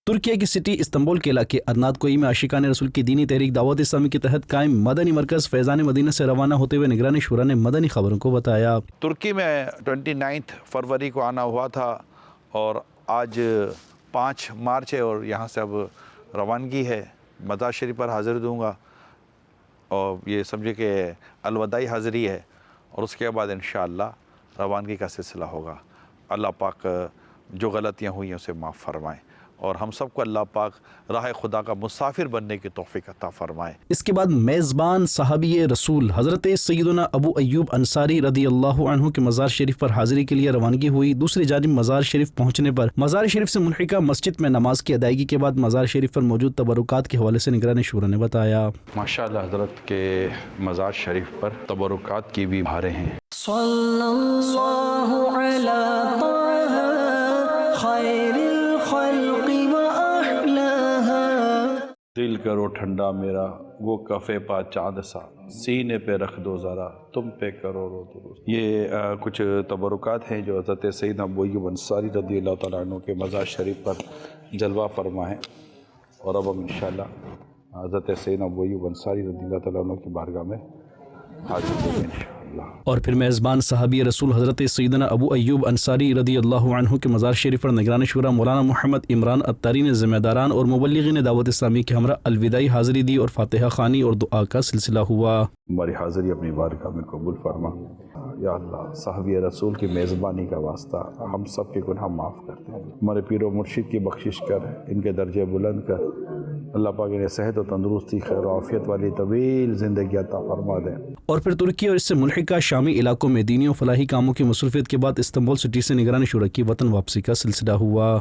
ترکیہ کی city Istanbul کے علاقے ارناد کوئی میں عاشقان رسول کی دینی تحریک دعوت اسلامی کے تحت قائم مدنی مرکز فیضان مدینہ سے روانہ ہوتے ہوئے نگران شورا نے مدنی خبروں کو بتایا۔ ترکی میں 29 فروری کو آنا ہوا تھا اور آج 5 مارچ ہے اور یہاں سے اب روانگی ہے۔ مزار شریف پر حاضر دوں گا اور یہ سمجھے کہ الوداعی حاضری ہے اور اس کے بعد انشاءاللہ روانگی کا سلسلہ ہوگا۔ اللہ پاک جو غلطیاں ہوئی ہیں اسے معاف فرمائیں اور ہم سب کو اللہ پاک راہ خدا کا مسافر بننے کی توفیق عطا فرمائے۔ اس کے بعد میزبان صحابی رسول حضرت سیدنا ابو ایوب انصاری رضی اللہ عنہ کے مزار شریف پر حاضری کے لیے روانگی ہوئی۔ دوسری جانب مزار شریف پہنچنے پر مزار شریف سے ملحقہ مسجد میں نماز کی ادائیگی کے بعد مزار شریف پر موجود تبرکات کے حوالے سے نگران شورا نے بتایا۔ ماشاءاللہ حضرت کے مزار شریف پر تبرکات کی بھی بہاریں ہیں۔ صلی اللہ علی طه خیر الخلق واحلاها۔ دل کرو ٹھنڈا میرا وہ کفے پا چاند سا، سینے پہ رکھ دو ذرا تم پہ کرو رو درست۔ یہ کچھ تبرکات ہیں جو حضرت سیدنا ابو ایوب انصاری رضی اللہ تعالیٰ عنہ کے مزار شریف پر جلوہ فرما ہیں، اور اب ہم انشاءاللہ حضرت سیدنا ابو ایوب انصاری رضی اللہ تعالیٰ عنہ کی بارگاہ میں حاضر ہوں گے انشاءاللہ۔ اور پھر میزبان صحابی رسول حضرت سیدنا ابو ایوب انصاری رضی اللہ عنہ کے مزار شریف پر نگران شورا مولانا محمد عمران عطاری نے ذمہ داران اور مبلغین دعوت اسلامی کے ہمراہ الوداعی حاضری دی اور فاتحہ خوانی اور دعا کا سلسلہ ہوا۔ ہماری حاضری اپنی بارگاہ میں قبول فرما۔ یا اللہ صحابی رسول کی میزبانی کا واسطہ ہم سب کے گناہ معاف کرتے ہیں، ہمارے پیر و مرشد کی بخشش کر، ان کے درجے بلند کر، اللہ پاک انہیں صحت و تندرستی، خیر و عافیت والی طویل زندگی عطا فرما دیں۔ اور پھر ترکی اور اس سے ملحقہ شامی علاقوں میں دینی و فلاحی کاموں کی مصروفیت کے بعد استنبول سٹی سے نگران شورا کی وطن واپسی کا سلسلہ ہوا۔